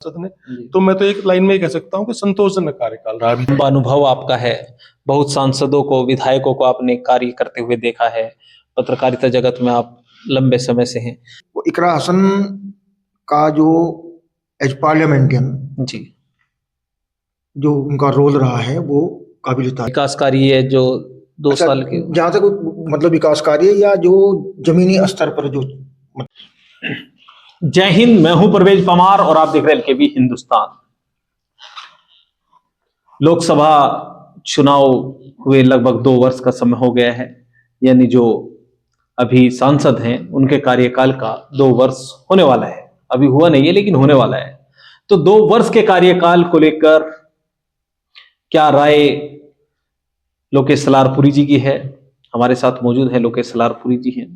ने, तो मैं तो एक लाइन में ही कह सकता हूँ कि संतोषजनक कार्यकाल रहा अभी। अनुभव आपका है, बहुत सांसदों को, विधायकों को आपने कार्य करते हुए देखा है, पत्रकारिता जगत में आप लंबे समय से हैं। वो इकरा हसन का जो एज पार्लियामेंटियन जी, जो उनका रोल रहा है वो काबिल तारीफ। विकास कार्य है जो 2 साल के, जहाँ तक मतलब विकास कार्य या जो जमीनी स्तर पर जो जय हिंद, मैं हूं परवेज परमार और आप देख रहे हैं एलकेबी हिंदुस्तान। लोकसभा चुनाव हुए लगभग 2 वर्ष का समय हो गया है, यानी जो अभी सांसद हैं उनके कार्यकाल का 2 वर्ष होने वाला है। अभी हुआ नहीं है लेकिन होने वाला है। तो 2 वर्ष के कार्यकाल को लेकर क्या राय लोकेश सलारपुरी जी की है? हमारे साथ मौजूद है लोकेश सलारपुरी जी हैं,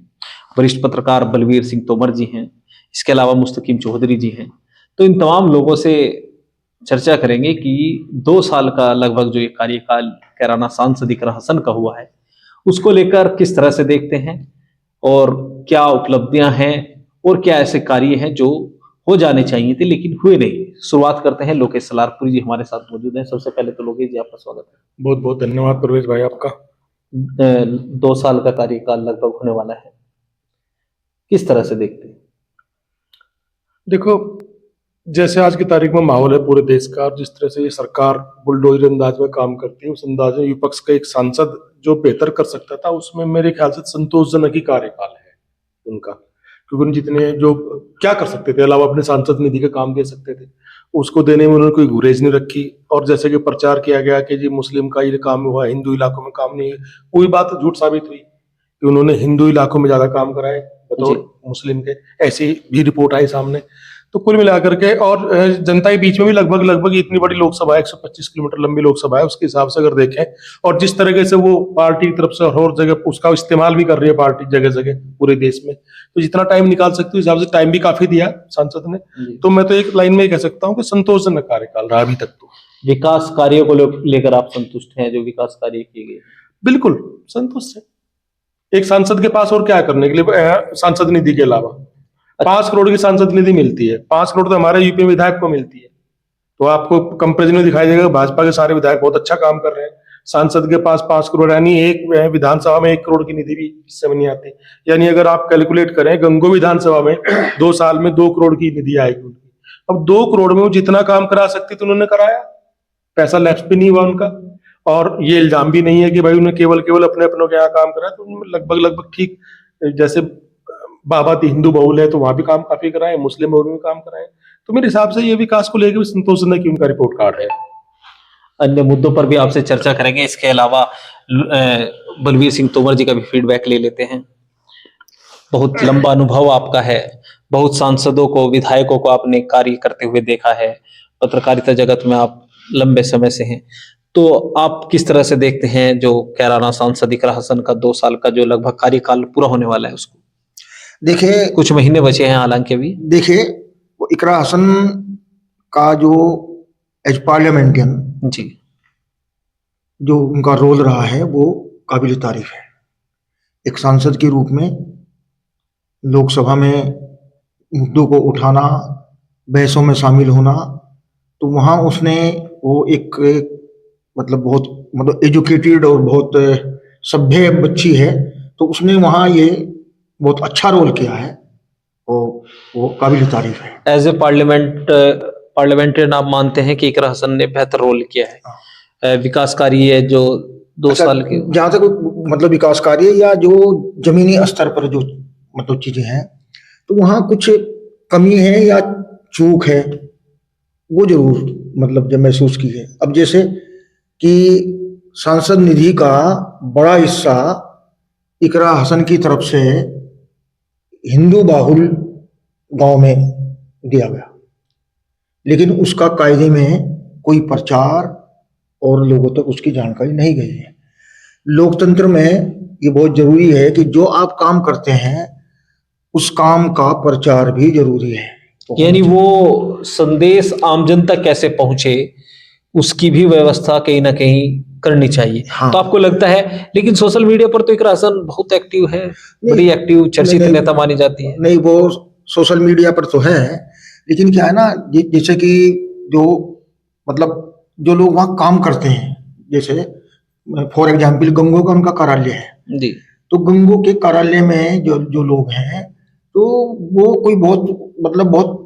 वरिष्ठ पत्रकार बलवीर सिंह तोमर जी हैं, इसके अलावा मुस्तकीम चौधरी जी हैं। तो इन तमाम लोगों से चर्चा करेंगे कि 2 साल का लगभग जो ये कार्यकाल कैराना सांसद इकरा हसन का हुआ है उसको लेकर किस तरह से देखते हैं और क्या उपलब्धियां हैं और क्या ऐसे कार्य हैं जो हो जाने चाहिए थे लेकिन हुए नहीं। शुरुआत करते हैं, लोकेश सलारपुरी जी हमारे साथ मौजूद हैं। सबसे पहले तो लोकेश जी आपका स्वागत है। बहुत बहुत धन्यवाद परवेज भाई आपका। 2 साल का कार्यकाल लगभग होने वाला है, किस तरह से देखते हैं? देखो, जैसे आज की तारीख में माहौल है पूरे देश का और जिस तरह से ये सरकार बुलडोजर अंदाज में काम करती है, उस अंदाज में विपक्ष का एक सांसद जो बेहतर कर सकता था उसमें मेरे ख्याल से संतोषजनक ही कार्यकाल है उनका, क्योंकि उन्हें जितने जो क्या कर सकते थे अलावा अपने सांसद निधि का काम दे सकते थे, उसको देने में उन्होंने कोई गुरेज नहीं रखी। और जैसे कि प्रचार किया गया कि जी मुस्लिम का ये काम हुआ, हिंदू इलाकों में काम नहीं है, वही बात झूठ साबित हुई कि उन्होंने हिंदू इलाकों में ज्यादा काम कराए बतौर मुस्लिम के, ऐसी भी रिपोर्ट आई सामने। तो कुल मिलाकर के और जनता के बीच में भी लगभग इतनी बड़ी लोकसभा है, 125 किलोमीटर लंबी लोकसभा है, उसके हिसाब से अगर देखें और जिस तरीके से वो पार्टी की तरफ से और जगह उसका इस्तेमाल भी कर रही है पार्टी जगह जगह पूरे देश में, तो जितना टाइम निकाल सकती है उस हिसाब से टाइम भी काफी दिया सांसद ने। तो मैं तो एक लाइन में ही कह सकता हूँ कि संतोषजनक कार्यकाल रहा अभी तक। तो विकास कार्यों को लेकर आप संतुष्ट हैं, जो विकास कार्य किए गए? बिल्कुल संतुष्ट है। एक सांसद के पास और क्या करने के लिए सांसद निधि के अलावा 5 करोड़ की सांसद निधि मिलती है। 5 करोड़ तो हमारे यूपी विधायक को मिलती है, तो आपको कंपैरिजन में दिखाई देगा भाजपा के सारे विधायक बहुत अच्छा काम कर रहे हैं। सांसद के पास 5 करोड़, यानी एक विधानसभा में 1 करोड़ की निधि भी इस समय नहीं आती। यानी अगर आप कैलकुलेट करें, गंगो विधानसभा में 2 साल में 2 करोड़ की निधि आएगी उनकी। अब 2 करोड़ में वो जितना काम करा सकती तो उन्होंने कराया, पैसा लैप्स भी नहीं हुआ उनका। और ये इल्जाम भी नहीं है कि भाई उन्हें केवल अपने अपनों के यहाँ काम करा, तो लगभग ठीक जैसे बाबाती हिंदू बहुल है तो वहां भी काम काफी कराए, मुस्लिम बहुल में काम कराए। तो मेरे हिसाब से ये विकास को लेकर भी संतोषजनक की उनका रिपोर्ट कार्ड है। अन्य मुद्दों पर भी आपसे चर्चा करेंगे, इसके अलावा बलवीर सिंह तोमर जी का भी फीडबैक ले लेते हैं। बहुत लंबा अनुभव आपका है, बहुत सांसदों को, विधायकों को आपने कार्य करते हुए देखा है, पत्रकारिता जगत में आप लंबे समय से हैं। तो आप किस तरह से देखते हैं जो कैराना सांसद इकरा हसन का 2 साल का जो लगभग कार्यकाल पूरा होने वाला है उसको? देखिए, कुछ महीने बचे हैं हालांकि अभी। देखिए, वो इकरा हसन का जो एज पार्लियामेंटियन जी, जो उनका रोल रहा है वो काबिल तारीफ है। एक सांसद के रूप में लोकसभा में मुद्दों को उठाना, बहसों में शामिल होना, तो वहाँ उसने वो एक बहुत एजुकेटेड और बहुत सभ्य बच्ची है, तो उसने वहाँ ये बहुत अच्छा रोल किया है, वो काबिल तारीफ है। एज ए पार्लियामेंटेरियन आप मानते हैं कि इकरा हसन ने बेहतर रोल किया है? विकास कार्य जो 2 साल के, जहाँ तक विकास कार्य या जो जमीनी स्तर पर जो चीजें हैं, तो वहाँ कुछ कमी है या चूक है, वो जरूर जब महसूस की है। अब जैसे कि सांसद निधि का बड़ा हिस्सा इकरा हसन की तरफ से हिंदू बाहुल गांव में दिया गया, लेकिन उसका कायदे में कोई प्रचार और लोगों तक उसकी जानकारी नहीं गई है। लोकतंत्र में ये बहुत जरूरी है कि जो आप काम करते हैं उस काम का प्रचार भी जरूरी है, यानी वो संदेश आमजन तक कैसे पहुंचे उसकी भी व्यवस्था कहीं ना कहीं करनी चाहिए। हाँ। तो आपको लगता है, लेकिन सोशल मीडिया पर तो इकरा हसन बहुत एक्टिव है, बड़ी एक्टिव चर्चित नेता मानी जाती है। नहीं, वो सोशल मीडिया पर तो है, लेकिन क्या है ना, जैसे कि जो मतलब जो लोग वहाँ काम करते हैं, जैसे फॉर एग्जाम्पल गंगो का उनका कार्यालय है, जी तो गंगो के कार्यालय में जो जो लोग हैं, तो वो कोई बहुत मतलब बहुत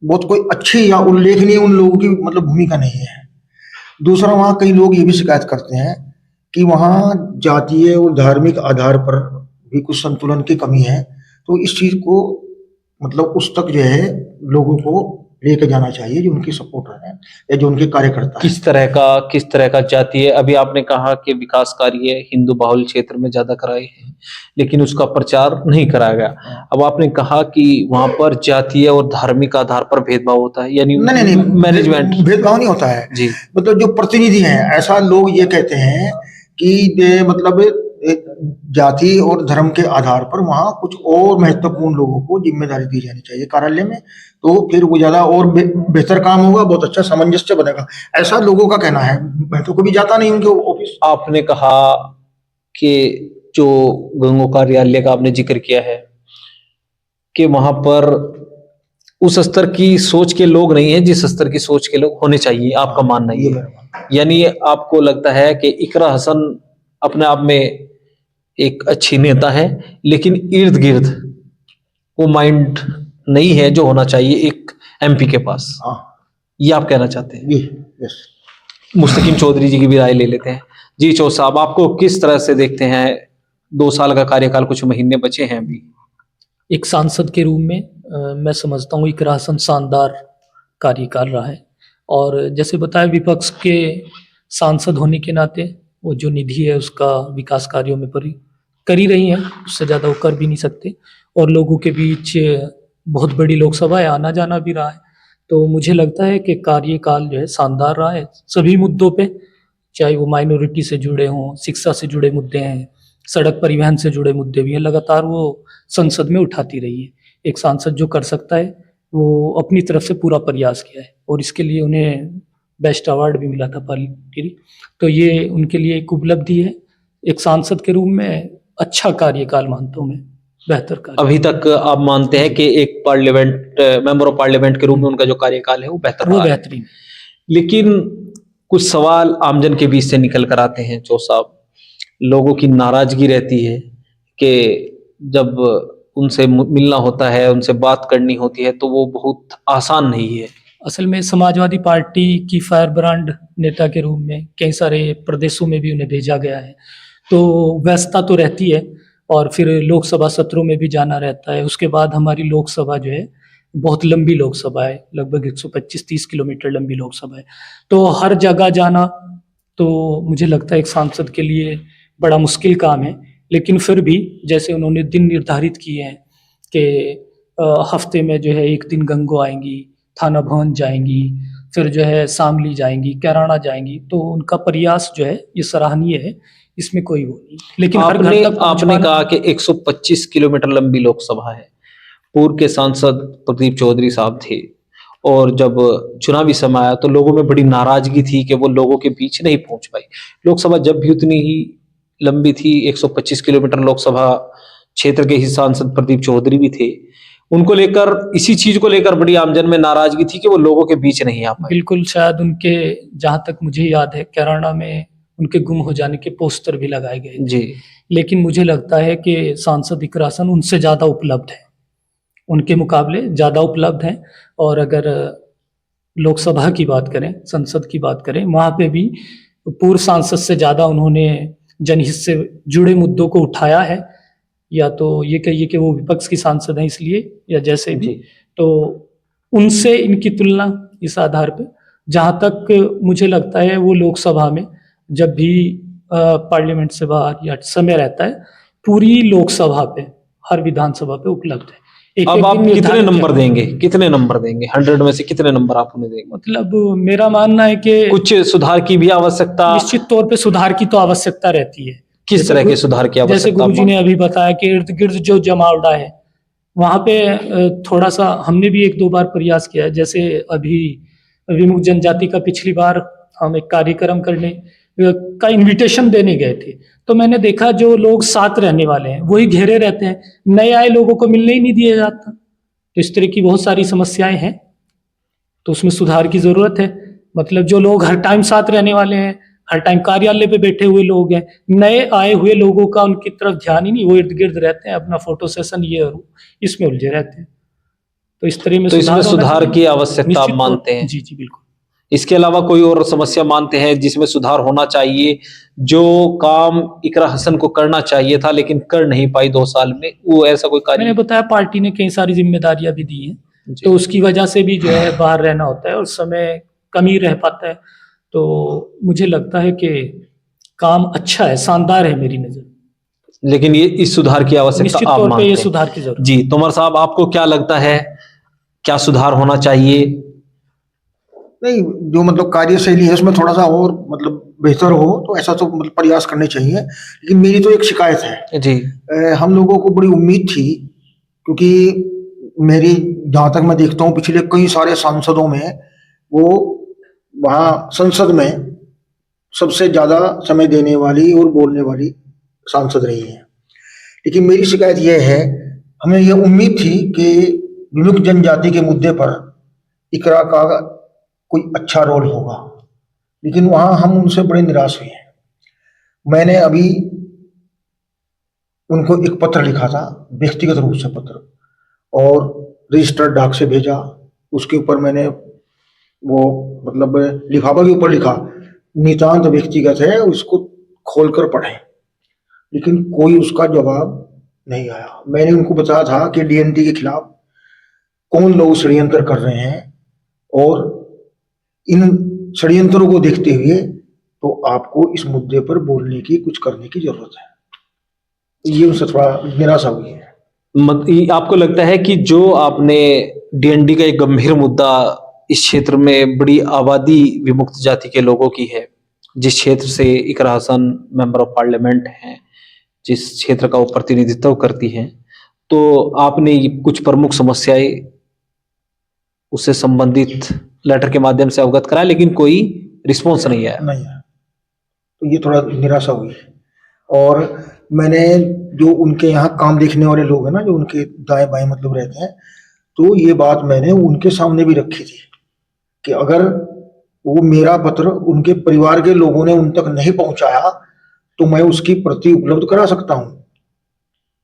बहुत कोई अच्छी या उल्लेखनीय उन लोगों की मतलब भूमिका नहीं है। दूसरा, वहाँ कई लोग ये भी शिकायत करते हैं कि वहाँ जातीय और धार्मिक आधार पर भी कुछ संतुलन की कमी है। तो इस चीज को मतलब उस तक जो है लोगों को लेके जाना चाहिए, जो उनके सपोर्टर हैं या जो उनके कार्यकर्ता हैं। किस तरह का जातीय, अभी आपने कहा कि विकास कार्य हिंदू बाहुल क्षेत्र में ज्यादा कराए हैं लेकिन उसका प्रचार नहीं कराया गया। अब आपने कहा कि वहां पर जातीय और धार्मिक आधार पर भेदभाव होता है, यानी नहीं नहीं नहीं, मैनेजमेंट। भेदभाव नहीं होता है। जी मतलब जो प्रतिनिधि हैं, ऐसा लोग ये कहते हैं कि मतलब एक जाति और धर्म के आधार पर वहाँ कुछ और महत्वपूर्ण लोगों को जिम्मेदारी दी जानी चाहिए कार्यालय में, तो फिर वो ज्यादा और बेहतर काम होगा, बहुत अच्छा सामंजस्य बनेगा, ऐसा लोगों का कहना है। मैं तो कभी जाता नहीं उनके ऑफिस। आपने कहा कि जो गंगो कार्यालय का आपने जिक्र किया है कि वहां पर उस स्तर की सोच के लोग नहीं है जिस स्तर की सोच के लोग होने चाहिए, आपका मानना ये ये मेरा है। मानना यानी आपको लगता है कि इकरा हसन अपने आप में एक अच्छी नेता है लेकिन इर्द गिर्द वो माइंड नहीं है जो होना चाहिए एक एमपी के पास, है। हाँ, ये आप कहना चाहते हैं। ये यस। मुस्तकीम चौधरी जी की भी राय ले लेते हैं। जी चौ साहब, आपको किस तरह से देखते हैं? 2 साल का कार्यकाल, कुछ महीने बचे हैं अभी। एक सांसद के रूप में मैं समझता हूँ इकरा हसन शानदार कार्यकाल रहा है। और जैसे बताया, विपक्ष के सांसद होने के नाते वो जो निधि है उसका विकास कार्यों में कर ही रही हैं, उससे ज़्यादा वो कर भी नहीं सकते। और लोगों के बीच बहुत बड़ी लोकसभा है, आना जाना भी रहा है। तो मुझे लगता है कि कार्यकाल जो है शानदार रहा है सभी मुद्दों पे, चाहे वो माइनॉरिटी से जुड़े हों, शिक्षा से जुड़े मुद्दे हैं, सड़क परिवहन से जुड़े मुद्दे भी हैं, लगातार वो संसद में उठाती रही है। एक सांसद जो कर सकता है वो अपनी तरफ से पूरा प्रयास किया है और इसके लिए उन्हें बेस्ट अवार्ड भी मिला था पार्लियामेंट्री। तो ये उनके लिए एक उपलब्धि है। एक सांसद के रूप में अच्छा कार्यकाल मानता हूँ मैं, बेहतर कार्य। अभी तक आप मानते हैं कि एक पार्लियामेंट मेंबर ऑफ पार्लियामेंट के रूप में उनका जो कार्यकाल है वो बेहतर वो रहा है। बेहतरीन। लेकिन कुछ सवाल आमजन के बीच से निकल कर आते हैं चौ साहब। लोगों की नाराजगी रहती है कि जब उनसे मिलना होता है, उनसे बात करनी होती है तो वो बहुत आसान नहीं है। असल में समाजवादी पार्टी की फायर ब्रांड नेता के रूप में कई सारे प्रदेशों में भी उन्हें भेजा गया है, तो व्यस्तता तो रहती है। और फिर लोकसभा सत्रों में भी जाना रहता है। उसके बाद हमारी लोकसभा जो है बहुत लंबी लोकसभा है, लगभग 125-30 किलोमीटर लंबी लोकसभा है। तो हर जगह जाना तो मुझे लगता है एक सांसद के लिए बड़ा मुश्किल काम है। लेकिन फिर भी जैसे उन्होंने दिन निर्धारित किए हैं कि हफ्ते में जो है एक दिन गंगो आएंगी, थाना भवन जाएंगी, फिर जो है शामली जाएंगी, कैराना जाएंगी, तो उनका प्रयास जो है ये सराहनीय है, इसमें कोई वो नहीं। लेकिन हर घर तक आपने कहा कि 125 किलोमीटर लंबी लोकसभा है। पूर्व के सांसद प्रदीप चौधरी साहब थे और जब चुनावी समय आया तो लोगों में बड़ी नाराजगी थी कि वो लोगों के बीच नहीं पहुंच पाई। लोकसभा जब भी उतनी ही लंबी थी, 125 किलोमीटर लोकसभा क्षेत्र के ही सांसद प्रदीप चौधरी भी थे, उनको लेकर, इसी चीज को लेकर बड़ी आमजन में नाराजगी थी कि वो लोगों के बीच नहीं आ पाए। बिल्कुल, शायद उनके, जहां तक मुझे याद है, कैराना में उनके गुम हो जाने के पोस्टर भी लगाए गए थे। जी, लेकिन मुझे लगता है कि सांसद इकरा हसन उनसे ज़्यादा उपलब्ध है, उनके मुकाबले ज़्यादा उपलब्ध हैं। और अगर लोकसभा की बात करें, संसद की बात करें, वहाँ पे भी पूर्व सांसद से ज़्यादा उन्होंने जनहित से जुड़े मुद्दों को उठाया है। या तो ये कहिए कि वो विपक्ष की सांसद हैं इसलिए, या जैसे भी, तो उनसे इनकी तुलना इस आधार पे, जहाँ तक मुझे लगता है वो लोकसभा में जब भी पार्लियामेंट से बाहर या समय रहता है, पूरी लोकसभा पे, हर विधानसभा पे उपलब्ध है। अब आप कितने नंबर देंगे? कितने नंबर देंगे? 100 में से कितने नंबर आप उन्हें देंगे? मतलब मेरा मानना है कि कुछ सुधार की भी आवश्यकता, निश्चित तौर पे सुधार की तो आवश्यकता रहती है। किस तरह के सुधार की आवश्यकता? जैसे गुरुजी ने अभी बताया कि इर्द गिर्द जो जमावड़ा है वहाँ पे थोड़ा सा हमने भी 1-2 बार प्रयास किया है। जैसे अभी विमुक्त जनजाति का पिछली बार हम एक कार्यक्रम करने का इनविटेशन देने गए थे, तो मैंने देखा जो लोग साथ रहने वाले हैं वही घेरे रहते हैं, नए आए लोगों को मिलने ही नहीं दिया जाता। तो इस तरह की बहुत सारी समस्याएं हैं तो उसमें सुधार की जरूरत है। मतलब जो लोग हर टाइम साथ रहने वाले हैं, हर टाइम कार्यालय पे बैठे हुए लोग हैं, नए आए हुए लोगों का उनकी तरफ ध्यान ही नहीं, वो इर्द गिर्द रहते हैं, अपना फोटो सेशन ये और वो, इसमें उलझे रहते हैं। तो इस तरह में तो इसमें होना सुधार चाहिए। की आवश्यकता आप निश्चित तौर- मानते हैं? जी जी बिल्कुल। इसके अलावा कोई और समस्या मानते हैं जिसमें सुधार होना चाहिए, जो काम इकरा हसन को करना चाहिए था लेकिन कर नहीं पाई 2 साल में, वो ऐसा कोई मैंने कार्य? बताया पार्टी ने कई सारी जिम्मेदारियां भी दी हैं, जी। तो उसकी वजह से भी जो है बाहर रहना होता है और समय कम ही रह पाता है। तो मुझे लगता है कि काम अच्छा है, शानदार है मेरी नजर। लेकिन ये इस सुधार की आवश्यकता निश्चित आप तौर पे मानते ये हैं? सुधार की जरूरत है। जी, तोमर साहब, आपको क्या लगता है, क्या सुधार होना चाहिए? नहीं, जो मतलब कार्यशैली है उसमें थोड़ा सा और मतलब बेहतर हो तो ऐसा तो मतलब प्रयास करने चाहिए। लेकिन मेरी तो एक शिकायत है। जी। हम लोगों को बड़ी उम्मीद थी, क्योंकि मेरी जहाँ तक मैं देखता हूँ पिछले कई सारे सांसदों में वो वहाँ संसद में सबसे ज्यादा समय देने वाली और बोलने वाली सांसद रही है। लेकिन मेरी शिकायत यह है, हमें यह उम्मीद थी कि विमुक्त जनजाति के मुद्दे पर इकरा का कोई अच्छा रोल होगा, लेकिन वहाँ हम उनसे बड़े निराश हुए हैं। मैंने अभी उनको एक पत्र लिखा था, व्यक्तिगत रूप से पत्र, और रजिस्टर्ड डाक से भेजा। उसके ऊपर मैंने वो मतलब लिफाफा के ऊपर लिखा, नितांत व्यक्तिगत है, उसको खोलकर पढ़ें। लेकिन कोई उसका जवाब नहीं आया। मैंने उनको बताया था कि डीएनटी के खिलाफ कौन लोग षड्यंत्र कर रहे हैं, और इन षड्यंत्रों को देखते हुए तो आपको इस मुद्दे पर बोलने की, कुछ करने की जरूरत है। ये उनसे थोड़ा निराशा हुई है। आपको लगता है कि जो आपने डीएनडी का एक गंभीर मुद्दा, इस क्षेत्र में बड़ी आबादी विमुक्त जाति के लोगों की है, जिस क्षेत्र से इकरा हसन मेंबर ऑफ पार्लियामेंट हैं, जिस क्षेत्र का वो प्रतिनिधित्व करती हैं, तो आपने ये कुछ प्रमुख समस्याएं उससे संबंधित लेटर के माध्यम से अवगत कराया, लेकिन कोई रिस्पॉन्स नहीं आया? नहीं है, तो ये थोड़ा निराशा हुई। और मैंने जो उनके यहाँ काम देखने वाले लोग हैं ना, जो उनके दाएं बाएं मतलब रहते हैं, तो ये बात मैंने उनके सामने भी रखी थी कि अगर वो मेरा पत्र उनके परिवार के लोगों ने उन तक नहीं पहुंचाया तो मैं उसकी प्रति उपलब्ध करा सकता हूं।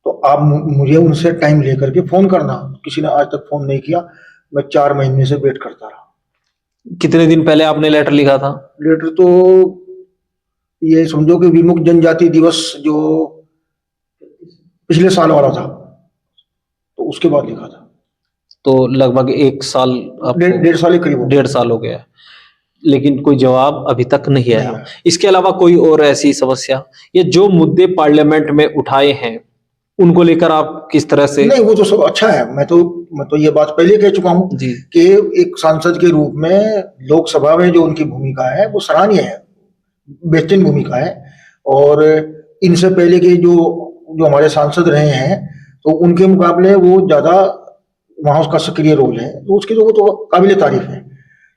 तो आप मुझे उनसे टाइम लेकर के फोन करना। किसी ने आज तक फोन नहीं किया। मैं 4 महीने से वेट करता रहा। कितने दिन पहले आपने लेटर लिखा था? लेटर तो ये समझो कि विमुक्त जनजाति दिवस जो पिछले साल वाला था, तो उसके बाद लिखा था। तो लगभग 1 साल, डेढ़ साल के करीब हो गया। 1.5 साल हो गया, लेकिन कोई जवाब अभी तक नहीं आया। नहीं आया। इसके अलावा कोई और ऐसी समस्या, ये जो मुद्दे पार्लियामेंट में उठाए हैं, उनको लेकर आप किस तरह से? नहीं, वो तो सब अच्छा है। मैं तो ये बात पहले कह चुका हूँ जी। कि एक सांसद के रूप में लोकसभा में जो उनकी भूमिका है वो सराहनीय है, बेहतरीन भूमिका है। और इनसे पहले के जो हमारे सांसद रहे हैं, तो उनके मुकाबले वो ज्यादा वहां उसका सक्रिय रोल है, तो उसकी जो वो तो काबिल तारीफ है।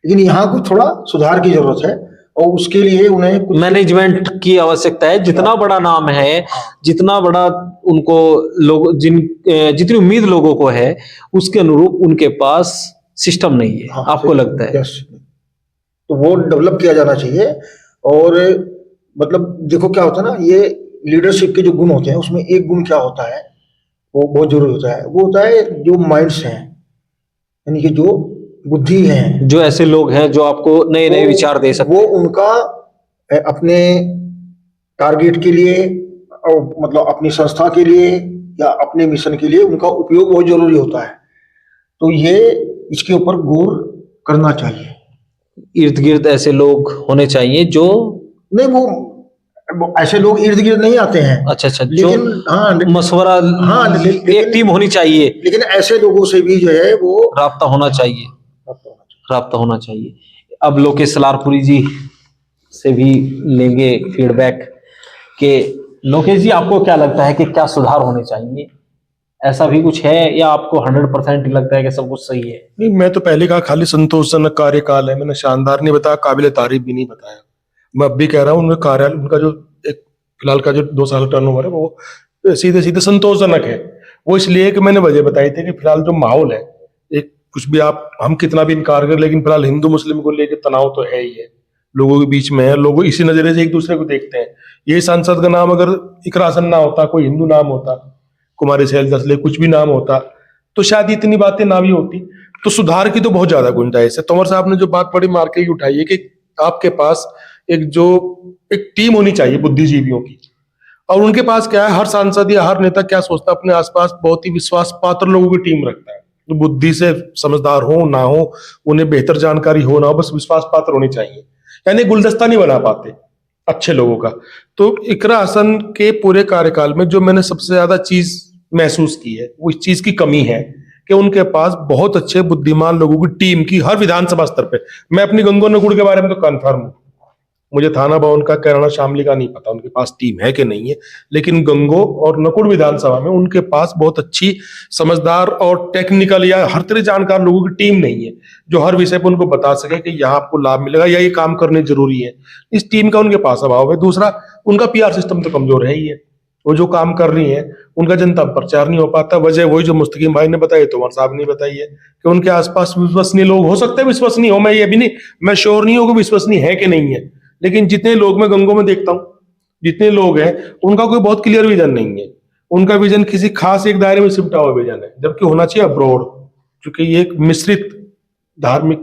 लेकिन यहाँ कुछ थोड़ा सुधार की जरूरत है, और उसके लिए उन्हें कुछ मैनेजमेंट की आवश्यकता है। जितना बड़ा नाम है, जितना बड़ा उनको लोग, जितनी उम्मीद लोगों को है, उसके अनुरूप उनके पास सिस्टम नहीं है। हाँ, आपको लगता है? यस, तो वो डेवलप किया जाना चाहिए। और मतलब देखो क्या होता है ना, ये लीडरशिप के जो गुण होते हैं उसमें एक गुण क्या होता है, वो बहुत जरूरी होता है। वो होता है जो माइंड्स हैं, यानी कि जो बुद्धि है, जो ऐसे लोग हैं जो आपको नए नए विचार दे सकते वो हैं। उनका अपने टारगेट के लिए, और मतलब अपनी संस्था के लिए या अपने मिशन के लिए उनका उपयोग बहुत जरूरी होता है। तो ये इसके ऊपर गौर करना चाहिए। इर्द गिर्द ऐसे लोग होने चाहिए जो, नहीं, वो ऐसे लोग इर्द गिर्द नहीं आते हैं। अच्छा, लेकिन जो हाँ, मशवरा, हाँ, एक टीम होनी चाहिए, लेकिन ऐसे लोगों से भी जो है वो राब्ता होना चाहिए, राब्ता होना चाहिए। अब लोकेश सलारपुरी जी से भी लेंगे फीडबैक कि लोकेश जी, आपको क्या लगता है कि क्या सुधार होने चाहिए? ऐसा भी कुछ है, या आपको 100% लगता है कि सब कुछ सही है? नहीं, मैं तो पहले कहा खाली संतोषजनक कार्यकाल है, मैंने शानदार नहीं बताया, काबिल तारीफ भी नहीं बताया। मैं अब भी कह रहा हूँ उनका कार्यालय, उनका जो एक फिलहाल का जो 2 साल टर्नओवर है वो सीधे सीधे संतोषजनक है। वो इसलिए कि मैंने वजह बताई थी कि फिलहाल जो माहौल है, एक कुछ भी आप हम कितना भी इनकार करें, लेकिन फिलहाल हिंदू मुस्लिम को लेकर तनाव तो है ही है, लोगों के बीच में है, लोग इसी नजरिए से एक दूसरे को देखते हैं। ये सांसद का नाम अगर इकरा हसन ना होता, कोई हिंदू नाम होता, कुमारी सैलजा से कुछ भी नाम होता, तो शायद इतनी बातें ना भी होती। तो सुधार की तो बहुत ज्यादा गुंजाइश है। तंवर साहब ने जो बात बड़ी मार्के की उठाई है कि आपके पास एक टीम होनी चाहिए बुद्धिजीवियों की, और उनके पास क्या है, हर सांसद या हर नेता क्या सोचता है, अपने आसपास बहुत ही विश्वास पात्र लोगों की टीम रखता है, जो बुद्धि से समझदार हो ना हो, उन्हें बेहतर जानकारी हो ना हो, बस विश्वास पात्र होनी चाहिए। यानी गुलदस्ता नहीं बना पाते अच्छे लोगों का। तो इकरा हसन के पूरे कार्यकाल में जो मैंने सबसे ज्यादा चीज महसूस की है, वो इस चीज की कमी है कि उनके पास बहुत अच्छे बुद्धिमान लोगों की टीम की हर विधानसभा स्तर पे। मैं अपनी गंगो नकुड़ के बारे में तो कन्फर्म हूं, मुझे थाना भवन का, कैराना शामली का नहीं पता उनके पास टीम है कि नहीं है, लेकिन गंगो और नकुड़ विधानसभा में उनके पास बहुत अच्छी समझदार और टेक्निकल या हर तरह जानकार लोगों की टीम नहीं है, जो हर विषय पर उनको बता सके कि यहाँ आपको लाभ मिलेगा या ये काम करने जरूरी है। इस टीम का उनके पास अभाव है। दूसरा, उनका पीआर सिस्टम तो कमजोर है ही है। वो जो काम कर रही है उनका जनता में प्रचार नहीं हो पाता। वजह वही जो मुस्तकीम भाई ने बताई, तंवर साहब ने बताई है कि उनके आसपास विश्वसनीय लोग हो सकते हैं, विश्वसनीय हो, मैं ये भी नहीं, मैं श्योर नहीं हूं कि विश्वसनीय है कि नहीं है, लेकिन जितने लोग मैं गंगों में देखता हूं, जितने लोग हैं, उनका कोई बहुत क्लियर विजन नहीं है। उनका विजन किसी खास एक दायरे में सिमटा हुआ विजन है, जबकि होना चाहिए अब्रॉड, क्योंकि ये एक मिश्रित धार्मिक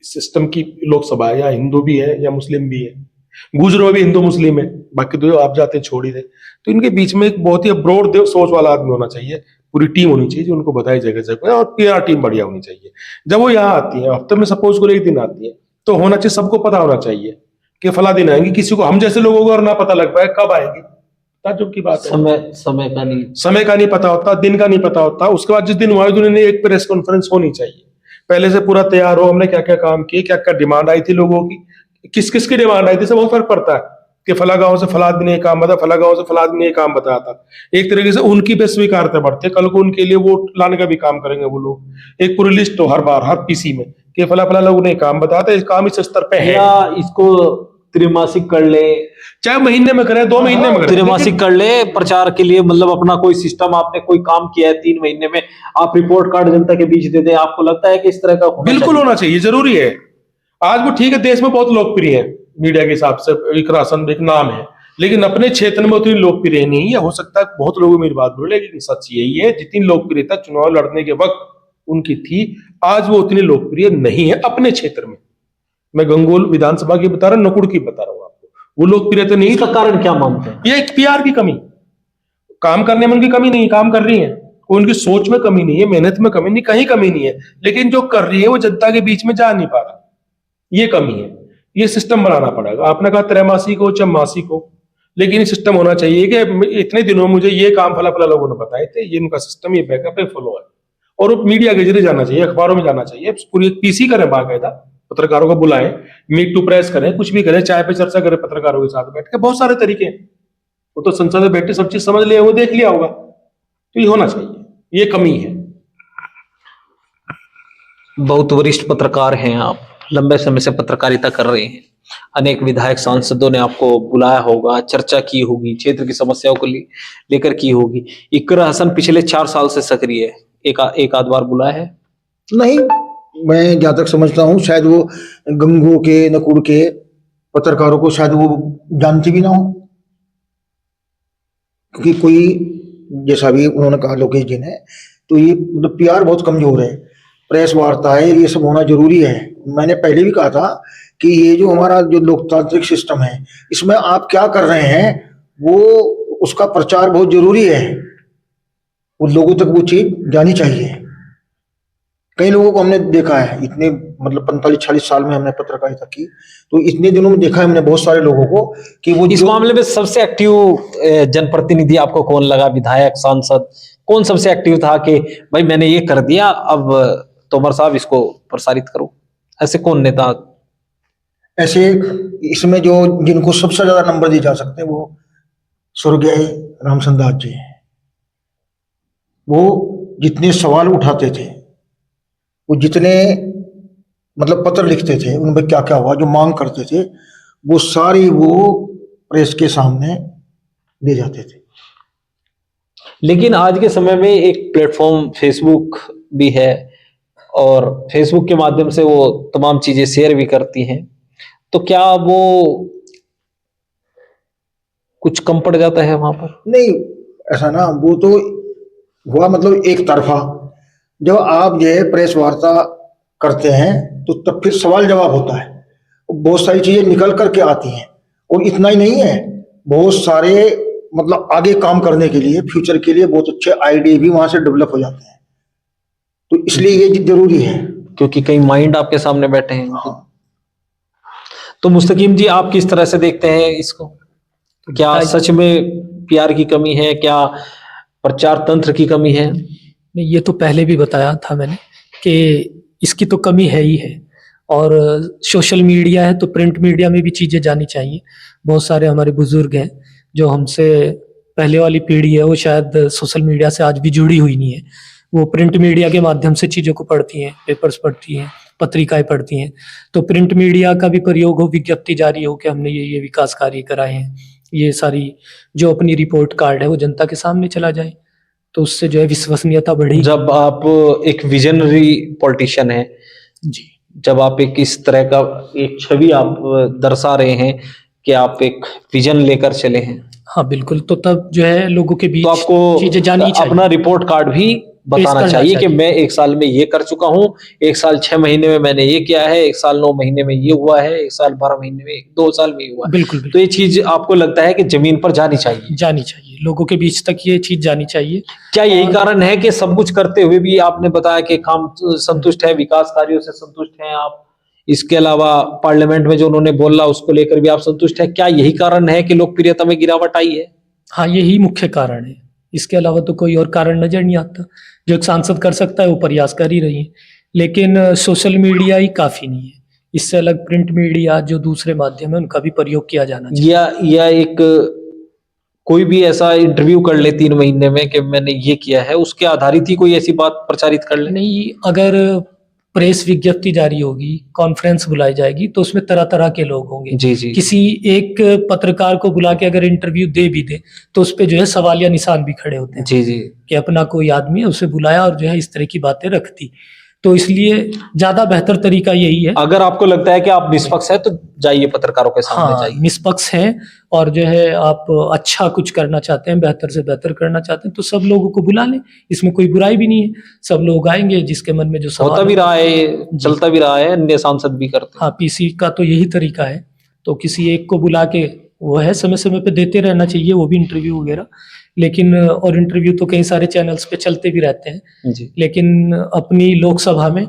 सिस्टम की लोकसभा है, या हिंदू भी है या मुस्लिम भी है, गुजरो भी हिंदू मुस्लिम है, बाकी तो आप जाते हैं छोड़ ही दे। तो इनके बीच में एक बहुत ही ब्रॉड सोच वाला आदमी होना चाहिए, पूरी टीम होनी चाहिए जो उनको बताई जगह जगह, और पीआर टीम बढ़िया होनी चाहिए। जब वो यहाँ आती है, हफ्ते में सपोज करो एक दिन आती है, तो होना चाहिए, सबको पता होना चाहिए कि फला दिन आएंगी। किसी को, हम जैसे लोगों को अगर ना पता लग पाए कब आएगी, ताज्जुब की बात है। समय का नहीं पता होता, दिन का नहीं पता होता। उसके बाद जिस दिन वायुदुन ने एक प्रेस कॉन्फ्रेंस होनी चाहिए, पहले से पूरा तैयार हो, हमने क्या क्या काम किए, क्या क्या डिमांड आई थी लोगों की, किस किस की डिमांड आई थी, से बहुत फर्क पड़ता है कि फला गांव से फला आदमी ने एक काम बताया, फला गांव से फला आदमी ने एक काम बताया था। एक तरीके से उनकी पे स्वीकारते बढ़ते हैं, कल को उनके लिए वोट लाने का भी काम करेंगे वो लोग। एक पूरी लिस्ट हो हर बार हर पीसी में कि फला फला लोगों ने काम बताया था, इस काम इस स्तर पे है, या इसको त्रिमासिक कर ले, चाहे महीने में करें, 2 महीने में करें, त्रिमासिक कर ले प्रचार के लिए, मतलब अपना कोई सिस्टम, आपने कोई काम किया है 3 महीने में, आप रिपोर्ट कार्ड जनता के बीच दे दें। आपको लगता है कि इस तरह का बिल्कुल होना चाहिए, जरूरी है। आज वो ठीक है, देश में बहुत लोकप्रिय है मीडिया के हिसाब से, इकरा हसन एक नाम है, लेकिन अपने क्षेत्र में उतनी लोकप्रिय नहीं है। हो सकता है बहुत लोगों मेरी बात बोले, लेकिन सच यही है, जितनी लोकप्रियता चुनाव लड़ने के वक्त उनकी थी, आज वो उतनी लोकप्रिय नहीं है अपने क्षेत्र में। मैं गंगोल विधानसभा की बता रहा हूं, नकुड़ की बता रहा हूं आपको, वो लोकप्रियता नहीं। इसका कारण क्या मानते हैं? ये एक पीआर की कमी, काम करने में उनकी कमी नहीं, काम कर रही है, कोई उनकी सोच में कमी नहीं है, मेहनत में कमी नहीं, कहीं कमी नहीं है, लेकिन जो कर रही है वो जनता के बीच में जा नहीं पा रहा, ये कमी है। ये सिस्टम बनाना पड़ेगा। आपने कहा त्रैमासिक हो चौमासिक हो, लेकिन सिस्टम होना चाहिए कि इतने दिनों में मुझे ये काम फला फला लोगों ने बताए थे, ये उनका सिस्टम, ये बैकअप है, फॉलो है, और वो मीडिया के जरिए जाना चाहिए, अखबारों में जाना चाहिए, पूरी एक पीसी करें, बाकायदा पत्रकारों को बुलाएं, मीट टू प्रेस करें, कुछ भी करें, चाय पे चर्चा करें पत्रकारों के साथ बैठ के, बहुत सारे तरीके हैं। वो तो संसद में बैठे सब चीज समझ लिया, वो देख लिया होगा। तो ये होना चाहिए, ये कमी है। बहुत वरिष्ठ पत्रकार हैं आप, लंबे समय से पत्रकारिता कर रहे हैं, अनेक विधायक सांसदों ने आपको बुलाया होगा, चर्चा की होगी, क्षेत्र की समस्याओं को लेकर की होगी। इकरा हसन पिछले 4 साल से सक्रिय है, एक आध बार बुलाया है? नहीं, मैं जहाँ तक समझता हूँ शायद वो गंगो के नकुड़ के पत्रकारों को शायद वो जानती भी ना हो, क्योंकि कोई, जैसा भी उन्होंने कहा लोकेश जी ने, तो ये मतलब पीआर बहुत कमजोर है, प्रेस वार्ता है, ये सब होना जरूरी है। मैंने पहले भी कहा था कि ये जो हमारा जो लोकतांत्रिक सिस्टम है, इसमें आप क्या कर रहे हैं, वो उसका प्रचार बहुत जरूरी है, वो लोगों तक वो चीज जानी चाहिए। कई लोगों को हमने देखा है, इतने मतलब 45-46 साल में हमने पत्रकारिता की, तो इतने दिनों में देखा है हमने बहुत सारे लोगों को कि वो इस मामले में सबसे एक्टिव जनप्रतिनिधि आपको कौन लगा? विधायक, सांसद, कौन सबसे एक्टिव था कि भाई मैंने ये कर दिया, अब तोमर साहब इसको प्रसारित करो? ऐसे कौन नेता? ऐसे इसमें जो जिनको सबसे ज्यादा नंबर दिए जा सकते हैं वो स्वर्गीय रामचंद्र दास जी हैं। वो जितने सवाल उठाते थे, वो जितने मतलब पत्र लिखते थे, उनमें क्या क्या हुआ, जो मांग करते थे, वो सारी वो प्रेस के सामने ले जाते थे। लेकिन आज के समय में एक प्लेटफॉर्म फेसबुक भी है, और फेसबुक के माध्यम से वो तमाम चीजें शेयर भी करती हैं, तो क्या वो कुछ कम पड़ जाता है वहां पर? नहीं, ऐसा ना, वो तो हुआ मतलब एक तरफा। जब आप जो है प्रेस वार्ता करते हैं तो तब फिर सवाल जवाब होता है, बहुत सारी चीजें निकल करके आती हैं। और इतना ही नहीं है, बहुत सारे मतलब आगे काम करने के लिए, फ्यूचर के लिए बहुत अच्छे आइडिया भी वहां से डेवलप हो जाते हैं। तो इसलिए ये जरूरी है। क्योंकि कई माइंड आपके सामने बैठे हैं। हाँ। तो मुस्तकीम जी, आप किस तरह से देखते हैं इसको? क्या सच में पीआर की कमी है? क्या प्रचार तंत्र की कमी है? नहीं, ये तो पहले भी बताया था मैंने कि इसकी तो कमी है ही है। और सोशल मीडिया है तो प्रिंट मीडिया में भी चीज़ें जानी चाहिए। बहुत सारे हमारे बुजुर्ग हैं जो हमसे पहले वाली पीढ़ी है, वो शायद सोशल मीडिया से आज भी जुड़ी हुई नहीं है। वो प्रिंट मीडिया के माध्यम से चीज़ों को पढ़ती हैं, पेपर्स पढ़ती हैं, पत्रिकाएं पढ़ती हैं। तो प्रिंट मीडिया का भी प्रयोग हो, विज्ञप्ति जारी हो कि हमने ये विकास कार्य कराए हैं, ये सारी जो अपनी रिपोर्ट कार्ड है वो जनता के सामने चला जाए, तो उससे जो है विश्वसनीयता बढ़ेगी। जब आप एक विजनरी पॉलिटिशियन है जी, जब आप एक इस तरह का एक छवि आप दर्शा रहे हैं कि आप एक विजन लेकर चले हैं, हाँ बिल्कुल। तो तब जो है लोगों के बीच तो आपको चीजें जानी चाहिए, अपना रिपोर्ट कार्ड भी बताना करना चाहिए कि चाहिए। मैं 1 साल में ये कर चुका हूँ, 1 साल 6 महीने में मैंने ये किया है, 1 साल 9 महीने में ये हुआ है, 1 साल 12 महीने में, 2 साल में ये हुआ है। बिल्कुल तो बिल्कुल ये चीज आपको लगता है कि जमीन पर जानी चाहिए? जानी चाहिए, लोगों के बीच तक ये चीज जानी चाहिए। क्या यही और- कारण है कि सब कुछ करते हुए भी आपने बताया कि काम संतुष्ट है, विकास कार्यों से संतुष्ट हैं आप, इसके अलावा पार्लियामेंट में जो उन्होंने बोला उसको लेकर भी आप संतुष्ट है, क्या यही कारण है कि लोकप्रियता में गिरावट आई है? हाँ, यही मुख्य कारण है। इसके अलावा तो कोई और कारण नजर नहीं आता। जो एक सांसद कर सकता है वो प्रयास कर ही रही है, लेकिन सोशल मीडिया ही काफी नहीं है। इससे अलग प्रिंट मीडिया जो दूसरे माध्यम है उनका भी प्रयोग किया जाना चाहिए। या एक कोई भी ऐसा इंटरव्यू कर ले 3 महीने में कि मैंने ये किया है, उसके आधारित ही कोई ऐसी बात प्रचारित कर ले? नहीं, अगर प्रेस विज्ञप्ति जारी होगी, कॉन्फ्रेंस बुलाई जाएगी, तो उसमें तरह तरह के लोग होंगे। जी जी किसी एक पत्रकार को बुला के अगर इंटरव्यू दे भी दे तो उस पे जो है सवालिया निशान भी खड़े होते हैं जी जी। कि अपना कोई आदमी है उसे बुलाया और जो है इस तरह की बातें रख दी। तो इसलिए ज्यादा बेहतर तरीका यही है। अगर आपको लगता है कि आप निष्पक्ष है तो जाइए, पत्रकारों के सामने हाँ, जाइए। निष्पक्ष हैं और जो है आप अच्छा कुछ करना चाहते हैं, बेहतर से बेहतर करना चाहते हैं, तो सब लोगों को बुला लें। इसमें कोई बुराई भी नहीं है, सब लोग आएंगे जिसके मन में जो होता सवाल भी रहा है, ये चलता भी रहा है, अन्य सांसद भी करते हैं। हाँ, पीसी का तो यही तरीका है। तो किसी एक को बुला के वो है समय समय पे देते रहना चाहिए, वो भी इंटरव्यू वगैरह। लेकिन और इंटरव्यू तो कई सारे चैनल्स पे चलते भी रहते हैं, जी। लेकिन अपनी लोकसभा में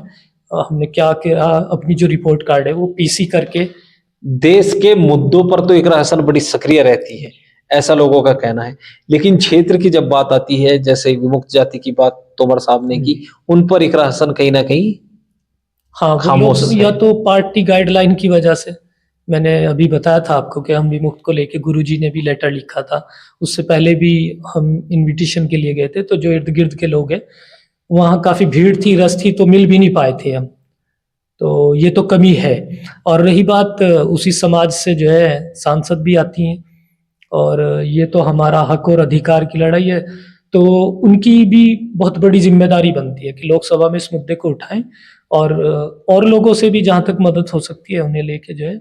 हमने क्या किया, अपनी जो रिपोर्ट कार्ड है वो पीसी करके। देश के मुद्दों पर तो इकरा हसन बड़ी सक्रिय रहती है, ऐसा लोगों का कहना है, लेकिन क्षेत्र की जब बात आती है, जैसे विमुक्त जाति की बात तोमर साहब ने की, उन पर इकरा हसन कहीं ना कहीं हाँ, वो खामोश लोग है। या तो पार्टी गाइडलाइन की वजह से, मैंने अभी बताया था आपको कि हम विमुक्त को लेके गुरुजी ने भी लेटर लिखा था। उससे पहले भी हम इनविटेशन के लिए गए थे, तो जो इर्द गिर्द के लोग हैं वहाँ काफी भीड़ थी, रस थी, तो मिल भी नहीं पाए थे हम। तो ये तो कमी है। और रही बात उसी समाज से जो है सांसद भी आती हैं, और ये तो हमारा हक और अधिकार की लड़ाई है, तो उनकी भी बहुत बड़ी जिम्मेदारी बनती है कि लोकसभा में इस मुद्दे को उठाएं और लोगों से भी जहां तक मदद हो सकती है उन्हें लेके जो है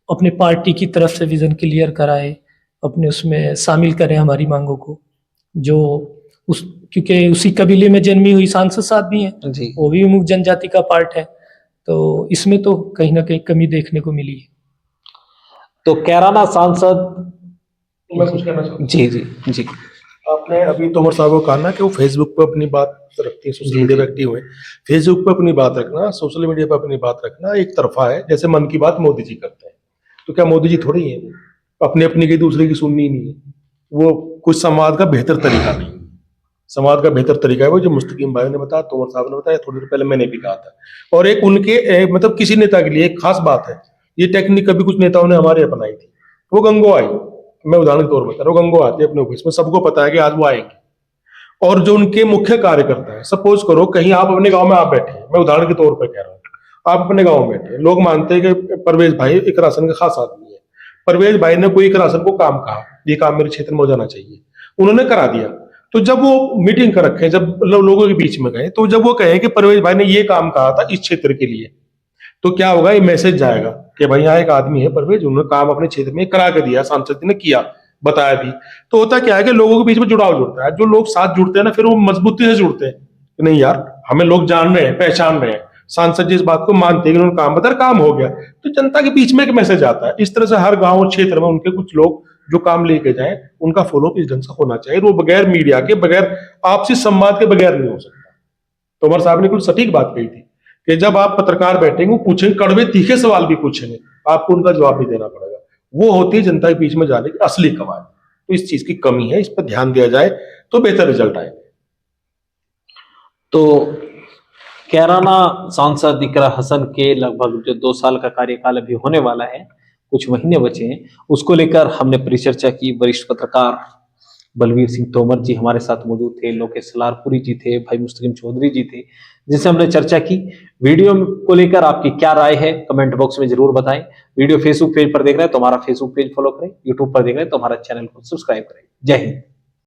अपने पार्टी की तरफ से विजन क्लियर कराए, अपने उसमें शामिल करें हमारी मांगों को। जो उस क्योंकि उसी कबीले में जन्मी हुई सांसद साहब भी हैं, जी। वो भी विमुक्त जनजाति का पार्ट है, तो इसमें तो कहीं ना कहीं कमी देखने को मिली है। तो कैराना सांसद, मैं कुछ कहना चाहता हूँ। जी जी जी, आपने अभी तोमर साहब को कहा ना कि वो फेसबुक पे अपनी बात रखती है, सोशल जी, मीडिया जी। पे एक्टिव है। फेसबुक पे अपनी बात रखना, सोशल मीडिया पे अपनी बात रखना एक तरफा है। जैसे मन की बात मोदी जी करते हैं, तो क्या मोदी जी थोड़ी है अपनी अपनी की दूसरे की सुननी ही नहीं है? वो कुछ समाज का बेहतर तरीका नहीं, समाज का बेहतर तरीका है वो जो मुस्तकीम भाई ने बताया, तोमर साहब ने बताया, थोड़ी देर पहले मैंने भी कहा था। और एक उनके मतलब किसी नेता के लिए एक खास बात है, ये टेक्निक कभी कुछ नेताओं ने हमारे अपनाई थी। वो गंगो आई, मैं उदाहरण के तौर पर बता रहा हूँ, गंगो आते अपने ऑफिस में, सबको पता है कि आज वो आएंगे, और जो उनके मुख्य कार्यकर्ता है, सपोज करो कहीं आप अपने गांव में आप बैठे हैं, मैं उदाहरण के तौर पर कह रहा हूँ, आप अपने गांव में बैठे हैं, लोग मानते हैं कि परवेज भाई इकरा हसन का खास आदमी है, परवेज भाई ने कोई इकरा हसन को काम कहा, ये काम मेरे क्षेत्र में हो जाना चाहिए, उन्होंने करा दिया। तो जब वो मीटिंग कर रखे, जब लोगों के बीच में गए, तो जब वो कहें कि परवेज भाई ने ये काम कहा था इस क्षेत्र के लिए, तो क्या होगा, ये मैसेज जाएगा कि भाई यहाँ एक आदमी है परवेज, उन्होंने काम अपने क्षेत्र में करा के दिया, सांसद जी ने किया, बताया भी। तो होता क्या है कि लोगों के बीच में जुड़ाव जुड़ता है, जो लोग साथ जुड़ते हैं ना, फिर वो मजबूती से जुड़ते हैं कि नहीं यार, हमें लोग जान रहे हैं, पहचान रहे हैं, सांसद जी इस बात को मानते हैं कि उन्होंने काम बताया, काम हो गया, तो जनता के बीच में एक मैसेज आता है। इस तरह से हर गांव और क्षेत्र में उनके कुछ लोग जो काम लेके जाएं, उनका फॉलोअप इस ढंग से होना चाहिए, वो बगैर मीडिया के, बगैर आपसी संवाद के बगैर नहीं हो सकता। तोमर साहब ने कुछ सटीक बात कही थी कि जब आप पत्रकार बैठेंगे, वो पूछेंगे, कड़वे तीखे सवाल भी पूछेंगे, आपको उनका जवाब भी देना पड़ेगा। वो होती है जनता के बीच में जाने की असली कमाल। तो इस चीज की कमी है, इस पर ध्यान दिया जाए तो बेहतर रिजल्ट आएंगे। तो कैराना सांसद इकरा हसन के लगभग जो 2 साल का कार्यकाल अभी होने वाला है, कुछ महीने बचे हैं, उसको लेकर हमने परिचर्चा की। वरिष्ठ पत्रकार बलवीर सिंह तोमर जी हमारे साथ मौजूद थे, लोकेश सलारपुरी जी थे, भाई मुस्तकीम चौधरी जी थे, जिनसे हमने चर्चा की। वीडियो को लेकर आपकी क्या राय है कमेंट बॉक्स में जरूर बताएं। वीडियो फेसबुक पेज पर देख रहे हैं तो हमारा फेसबुक पेज फॉलो करें, यूट्यूब पर देख रहे हैं तो हमारा चैनल को सब्सक्राइब करें। जय हिंद।